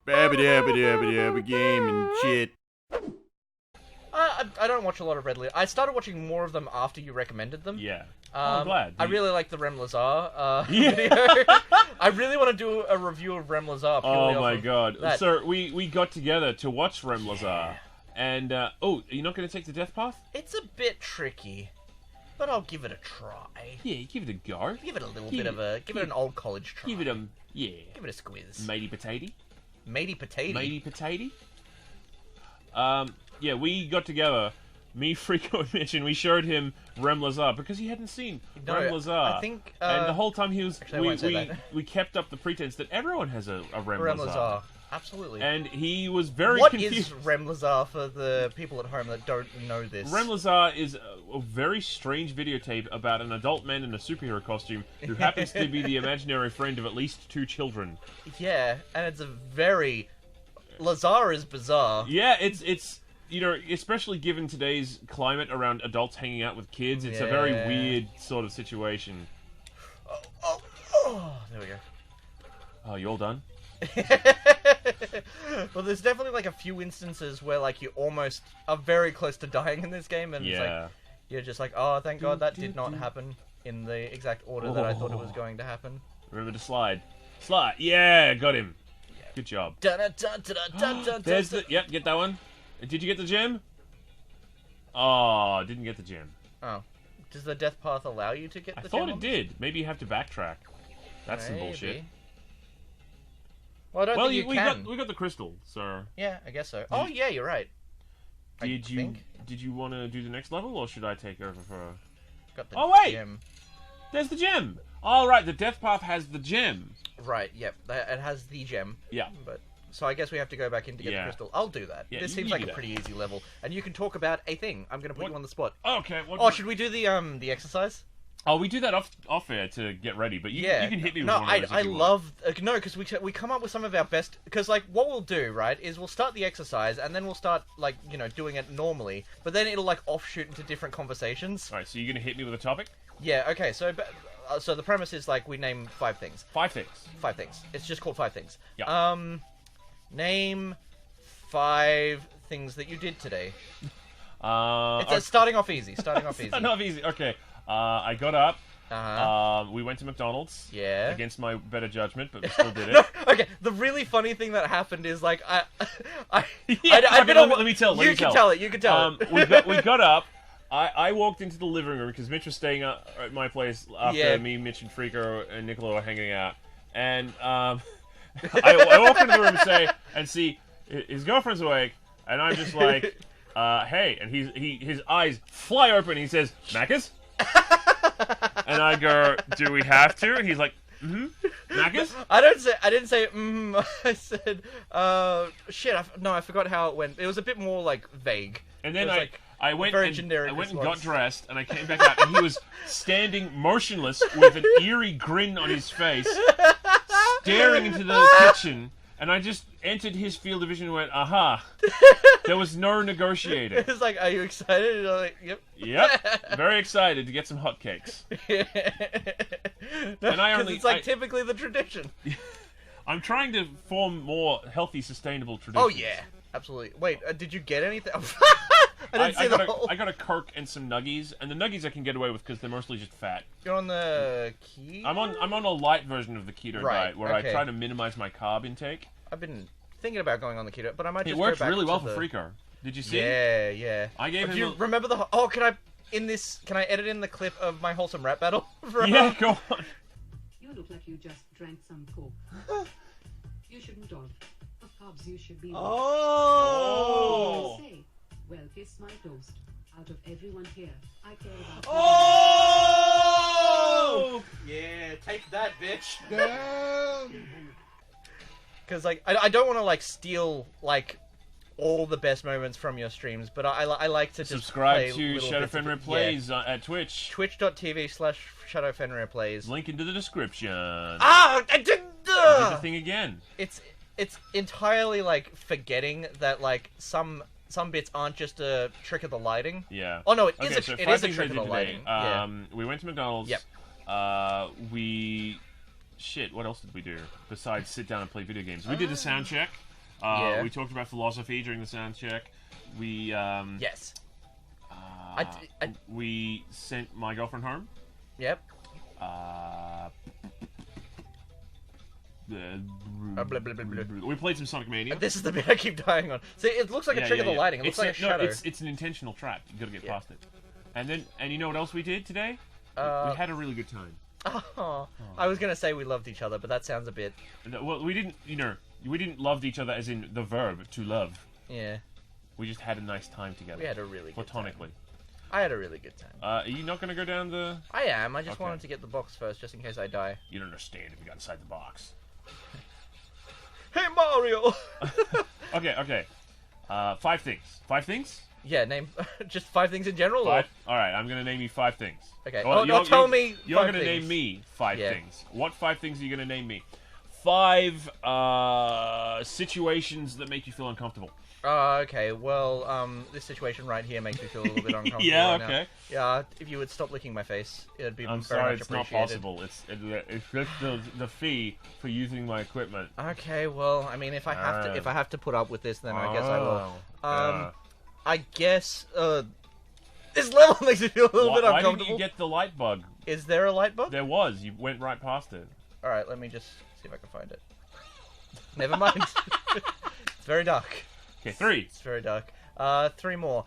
Babba game and shit. I don't watch a lot of Red Leader. I started watching more of them after you recommended them. Yeah. I'm glad. I really like the Rem Lazar Yeah. video. I really want to do a review of Rem Lazar. Oh my god. That. So we got together to watch Rem Lazar. And, oh, are you not going to take the death path? It's a bit tricky, but I'll give it a try. Yeah, give it a go. Give it a little bit of a... Give it an old college try. Give it a... Yeah. Give it a squiz. Matey potato. Matey potato? Matey potato. Yeah, we got together, me, Freako, and Mitch, and we showed him Rem Lazar, because he hadn't seen Rem Lazar. I think... and the whole time he was... Actually, we kept up the pretense that everyone has a Rem Lazar. Absolutely. And he was very What confused. is Rem Lazar for the people at home that don't know this? Rem Lazar is a very strange videotape about an adult man in a superhero costume who happens to be the imaginary friend of at least 2 children. Yeah, and it's a very... Lazar is bizarre. Yeah, it's you know, especially given today's climate around adults hanging out with kids, it's a very weird sort of situation. Oh, there we go. Oh, you all done? Well, there's definitely like a few instances where like you almost are very close to dying in this game, and it's like you're just like, oh, thank God that did not happen in the exact order that I thought it was going to happen. Remember to slide. Slide. Yeah, got him. Yeah. Good job. There's the... Yep, get that one. Did you get the gem? Oh, didn't get the gem. Oh. Does the death path allow you to get the gem? I thought it did. Maybe you have to backtrack. That's some bullshit. Well, I don't think you can. We got the crystal, so... Yeah, I guess so. Oh, yeah, you're right. Did you want to do the next level, or should I take over for... Got the gem. There's the gem! All right, the death path has the gem. Right, yep. It has the gem. Yeah. But so I guess we have to go back in to get the crystal. I'll do that. Yeah, this seems like a pretty easy level. And you can talk about a thing. I'm going to put you on the spot. Okay. Should we do the exercise? Oh, we do that off air to get ready, but you can hit me with one of those. I love... No, because we come up with some of our best... Because, like, what we'll do, right, is we'll start the exercise, and then we'll start, like, you know, doing it normally, but then it'll, like, offshoot into different conversations. Alright, so you're going to hit me with a topic? Yeah, okay, so the premise is, like, we name 5 things. 5 things. 5 things. It's just called 5 things. Yeah. Name 5 things that you did today. It's starting off easy. Starting off easy. Okay. I got up. Uh-huh. We went to McDonald's. Yeah. Against my better judgment, but we still did it. No, okay, the really funny thing that happened is, like, let me tell. You can tell it. We got up. I walked into the living room because Mitch was staying at my place after me, Mitch, and Freako and Nicola were hanging out. And I walked into the room and see his girlfriend's awake, and I'm just like, hey, and his eyes fly open. He says, "Macca's?" And I go, "Do we have to?" And he's like, "Mm-hmm. Macca's?" I didn't say mm-hmm. I said, shit. I forgot how it went. It was a bit more like vague. And then I went and got dressed, and I came back out, and he was standing motionless with an eerie grin on his face, staring into the kitchen. And I just entered his field of vision and went, aha. There was no negotiating. It was like, are you excited? And I'm like, yep. Yep. Very excited to get some hotcakes. No, and it's typically the tradition. I'm trying to form more healthy, sustainable traditions. Oh, yeah. Absolutely. Wait, did you get anything? I got a Coke and some nuggies, and the nuggies I can get away with because they're mostly just fat. You're on the keto? I'm on a light version of the keto diet where I try to minimize my carb intake. I've been thinking about going on the keto, but I might just go back. It works go back really well to for Freako. Did you see? Yeah. I gave him. Do you remember the? Oh, can I edit in the clip of my wholesome rap battle? Yeah, go on. You look like you just drank some Coke. You shouldn't have. Of carbs, you should be. Oh. Say, well, kiss my toast. Out of everyone here, I care about. Oh! Yeah, take that, bitch. Damn. Because like I don't want to like steal like all the best moments from your streams, but I like to just subscribe to ShadowFenrir Plays at Twitch. Twitch.tv/ShadowFenrir Plays. Link into the description. I did the thing again. It's entirely like forgetting that like some bits aren't just a trick of the lighting. Yeah. Oh no, it is a trick of the lighting. We went to McDonald's. Yep. Shit, what else did we do besides sit down and play video games? We did a sound check. We talked about philosophy during the sound check. We Yes. we sent my girlfriend home. Yep. Blah, blah, blah, blah. We played some Sonic Mania. This is the bit I keep dying on. See, it looks like a trick of the lighting. It looks like a shadow. It's an intentional trap. You gotta get past it. And you know what else we did today? We had a really good time. Oh, I was gonna say we loved each other, but that sounds a bit. Well, we didn't. We didn't love each other as in the verb to love. Yeah. We just had a nice time together. We had a really good time. Platonically. I had a really good time. Are you not gonna go down the? I am. I just wanted to get the box first, just in case I die. You don't understand if you got inside the box. Hey Mario! Okay. 5 things. 5 things? Yeah, name just 5 things in general. Five? All right, I'm gonna name you 5 things. Okay. Well, tell me. You're gonna name me 5 things. What 5 things are you gonna name me? 5 situations that make you feel uncomfortable. Okay. Well, this situation right here makes me feel a little bit uncomfortable. Yeah. Right Okay. Now. Yeah. If you would stop licking my face, it'd be I'm very sorry, much it's not appreciated. possible. It's just the fee for using my equipment. Okay. Well, I mean, if I have to put up with this, then I guess I will. I guess this level makes me feel a little bit uncomfortable. Why didn't you get the light bug? Is there a light bug? There was. You went right past it. All right. Let me just see if I can find it. Never mind. It's very dark. Okay, 3. It's very dark. 3 more.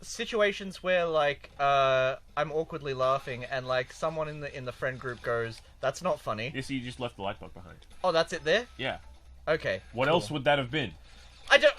Situations where like I'm awkwardly laughing and like someone in the friend group goes, "That's not funny." Yes, you just left the light bug behind. Oh, that's it there? Yeah. Okay. What else would that have been? I don't.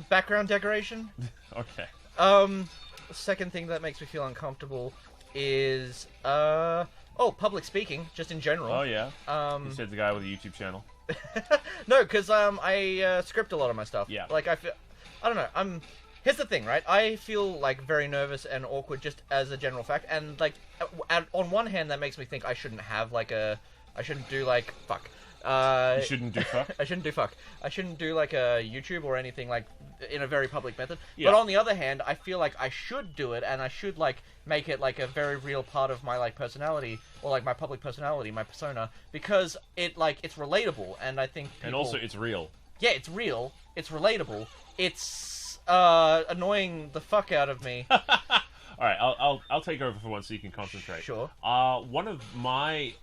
Background decoration. Okay. Second thing that makes me feel uncomfortable is public speaking, just in general. Oh yeah. You said the guy with a YouTube channel. No, because I script a lot of my stuff. Yeah. Like I don't know. Here's the thing, right? I feel like very nervous and awkward just as a general fact, and like on one hand that makes me think I shouldn't do like fuck. You shouldn't do fuck. I shouldn't do fuck. I shouldn't do like a YouTube or anything like in a very public method. Yeah. But on the other hand, I feel like I should do it, and I should like make it like a very real part of my like personality or like my public personality, my persona, because it's relatable, and I think people... And also it's real. Yeah, it's real. It's relatable. It's annoying the fuck out of me. All right, I'll take over for once so you can concentrate. Sure. One of my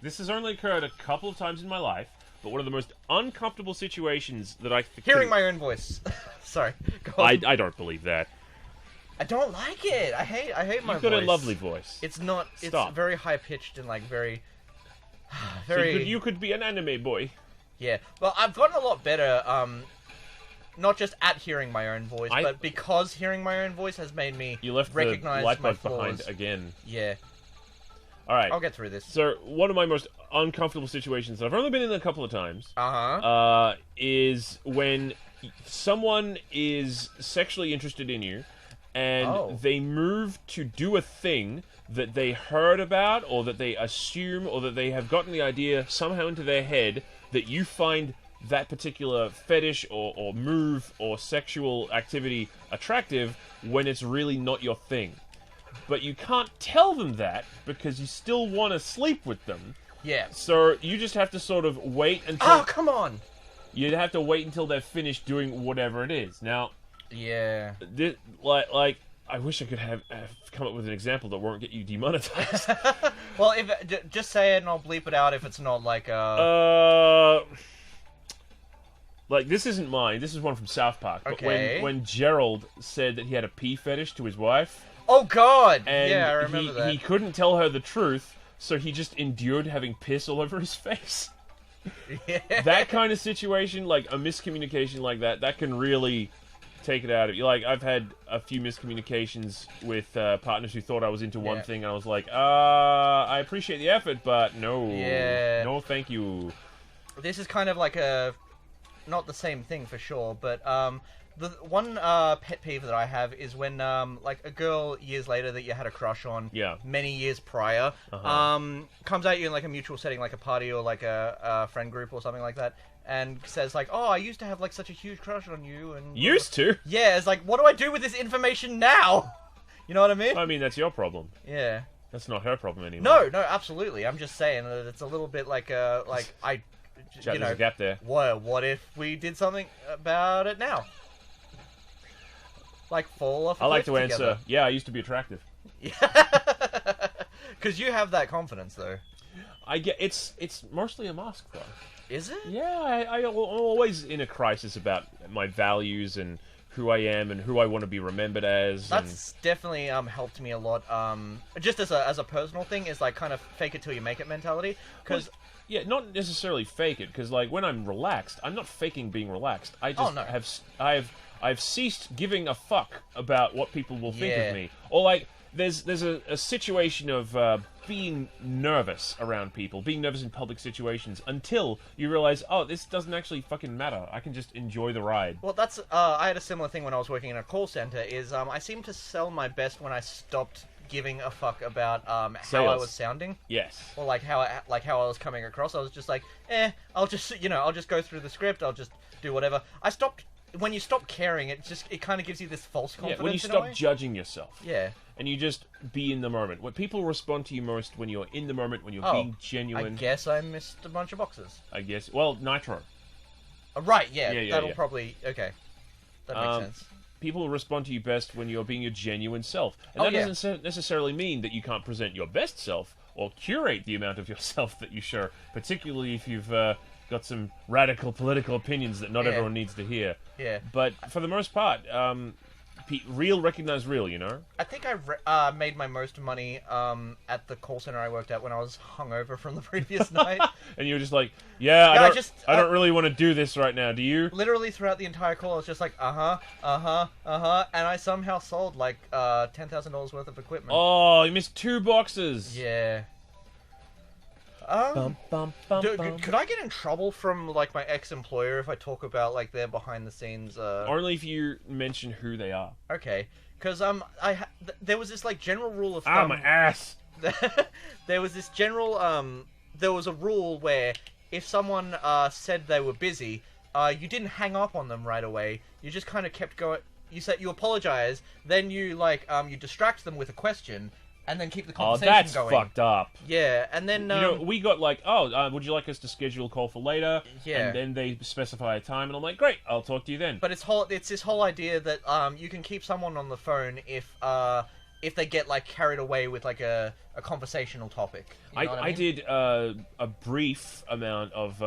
this has only occurred a couple of times in my life, but one of the most uncomfortable situations that I hearing my own voice. Sorry. Go on. I don't believe that. I don't like it. I hate my voice. You've got a lovely voice. It's not. Stop. It's very high pitched and like very. So you could be an anime boy. Yeah. Well, I've gotten a lot better. Not just at hearing my own voice, but because hearing my own voice has made me recognize the light my bug flaws. behind again. Yeah. All right. I'll get through this. So one of my most uncomfortable situations that I've only been in a couple of times. Is when someone is sexually interested in you, and they move to do a thing that they heard about, or that they assume, or that they have gotten the idea somehow into their head that you find that particular fetish or move or sexual activity attractive when it's really not your thing. But you can't tell them that because you still want to sleep with them. Yeah. So you just have to sort of wait until... Oh, come on! You'd have to wait until they're finished doing whatever it is. Now... Yeah. I wish I could have come up with an example that won't get you demonetized. Well, just say it and I'll bleep it out if it's not like this isn't mine. This is one from South Park. But Okay. when Gerald said that he had a pee fetish to his wife... Oh, God! And yeah, I remember that. He couldn't tell her the truth, so he just endured having piss all over his face. Yeah. That kind of situation, like a miscommunication like that can really take it out of you. Like, I've had a few miscommunications with partners who thought I was into one thing, and I was like, I appreciate the effort, but no. Yeah. No, thank you. This is kind of like not the same thing for sure, but the one pet peeve that I have is when like a girl years later that you had a crush on many years prior comes at you in like a mutual setting, like a party or like a friend group or something like that, and says like, "Oh, I used to have like such a huge crush on you," and used to? Yeah, it's like, what do I do with this information now? You know what I mean? I mean, that's your problem. Yeah. That's not her problem anymore. No, absolutely. I'm just saying that it's a little bit like There's a gap there. What if we did something about it now? Like fall off a I like cliff to answer, together. yeah, I used to be attractive. Because you have that confidence, though. It's mostly a mask, though. Is it? Yeah, I'm always in a crisis about my values and who I am and who I want to be remembered as. That's definitely helped me a lot. Just as a personal thing, is like kind of fake it till you make it mentality. Because yeah, not necessarily fake it. Because like when I'm relaxed, I'm not faking being relaxed. I just I've ceased giving a fuck about what people will think of me. Or like there's a situation of being nervous around people, being nervous in public situations, until you realize, oh, this doesn't actually fucking matter. I can just enjoy the ride. Well, that's I had a similar thing when I was working in a call center. Is I seemed to sell my best when I stopped giving a fuck about how I was sounding. Yes. Or like how I was coming across. I was just like, I'll just go through the script. I'll just do whatever. I stopped. When you stop caring, it kind of gives you this false confidence. Yeah, when you stop judging yourself. Yeah. And you just be in the moment. When people respond to you most when you're in the moment, when you're being genuine. I guess I missed a bunch of boxes. Well, Nitro. Right, yeah. That'll probably... Okay. That makes sense. People respond to you best when you're being your genuine self. And that doesn't necessarily mean that you can't present your best self or curate the amount of yourself that you share, particularly if you've got some radical political opinions that not everyone needs to hear. Yeah. But for the most part, real recognize real, you know? I think I made my most money at the call center I worked at when I was hungover from the previous night. And you were just like, I don't really want to do this right now, do you? Literally throughout the entire call, I was just like, and I somehow sold like $10,000 worth of equipment. Oh, you missed 2 boxes. Yeah. Could I get in trouble from like my ex-employer if I talk about like their behind-the-scenes? Only if you mention who they are. Okay, because there was this like general rule of thumb. Ah, my ass. There was this general there was a rule where if someone said they were busy, you didn't hang up on them right away. You just kind of kept going. You said you apologize, then you like you distract them with a question. And then keep the conversation going. going. Oh, that's fucked up. Yeah, and then... we got like, would you like us to schedule a call for later? Yeah. And then they specify a time, and I'm like, great, I'll talk to you then. But it's this whole idea that you can keep someone on the phone if they get like carried away with like a conversational topic. You know what I mean? did a brief amount of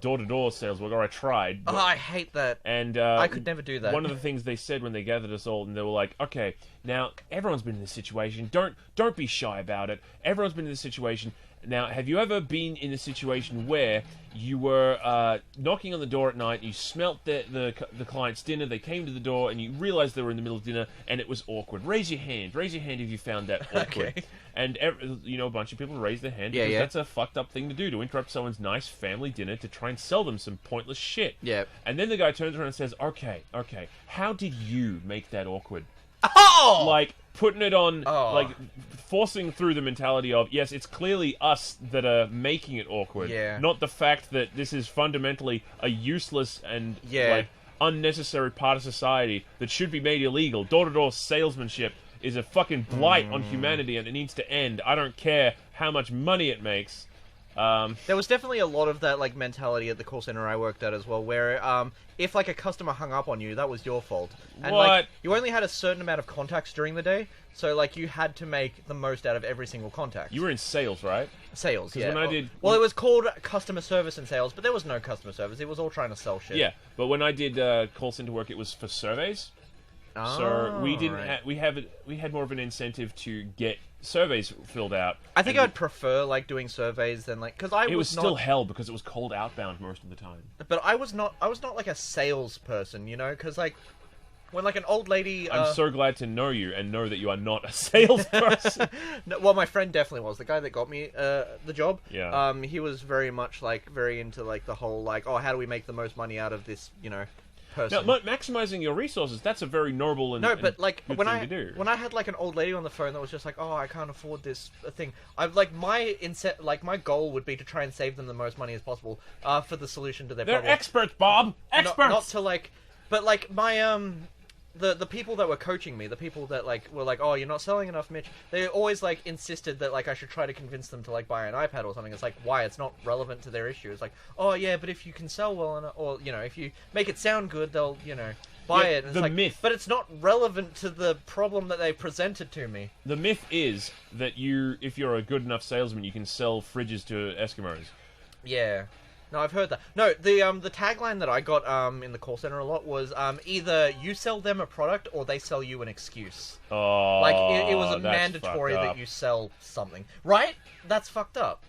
door-to-door sales work, or I tried. But, I hate that. And I could never do that. One of the things they said when they gathered us all, and they were like, okay, now, everyone's been in this situation. Don't be shy about it. Everyone's been in this situation. Now, have you ever been in a situation where you were knocking on the door at night, you smelt the client's dinner, they came to the door, and you realized they were in the middle of dinner, and it was awkward? Raise your hand. Raise your hand if you found that awkward. Okay. And a bunch of people raised their hand because that's a fucked up thing to do, to interrupt someone's nice family dinner to try and sell them some pointless shit. Yeah. And then the guy turns around and says, okay, how did you make that awkward? Oh! Like, putting it on, like, forcing through the mentality of, yes, it's clearly us that are making it awkward. Yeah. Not the fact that this is fundamentally a useless and, like, unnecessary part of society that should be made illegal. Door-to-door salesmanship is a fucking blight on humanity, and it needs to end. I don't care how much money it makes. There was definitely a lot of that like mentality at the call center I worked at as well, where if like a customer hung up on you, that was your fault. And like you only had a certain amount of contacts during the day, so like you had to make the most out of every single contact. You were in sales, right? Sales, yeah. When I did... Well, it was called customer service and sales, but there was no customer service. It was all trying to sell shit. Yeah, but when I did call center work, it was for surveys. So we didn't. We had more of an incentive to get surveys filled out. I think I'd prefer like doing surveys than like because it was still hell because it was cold outbound most of the time. But I was not like a salesperson, you know, because like when like an old lady. I'm so glad to know you and know that you are not a salesperson. No, well, my friend definitely was the guy that got me the job. Yeah. He was very much like very into like the whole like how do we make the most money out of this, you know. Person. Now, maximizing your resources, that's a very noble and but like good when thing to do. When I had like an old lady on the phone that was just like, I can't afford this thing. I've like my goal would be to try and save them the most money as possible for the solution to their problem. They're experts, Bob. Experts. Not to like, but like my the people that were coaching me, the people that like were like, "Oh, you're not selling enough, Mitch." They always like insisted that like I should try to convince them to like buy an iPad or something. It's like, why? It's not relevant to their issue. It's like, oh yeah, but if you can sell well enough, or if you make it sound good, they'll buy it. And the it's like, myth, but it's not relevant to the problem that they presented to me. The myth is that if you're a good enough salesman, you can sell fridges to Eskimos. Yeah. No, I've heard that. No, the tagline that I got in the call center a lot was either you sell them a product or they sell you an excuse. Oh, like it was mandatory that you sell something, right? That's fucked up.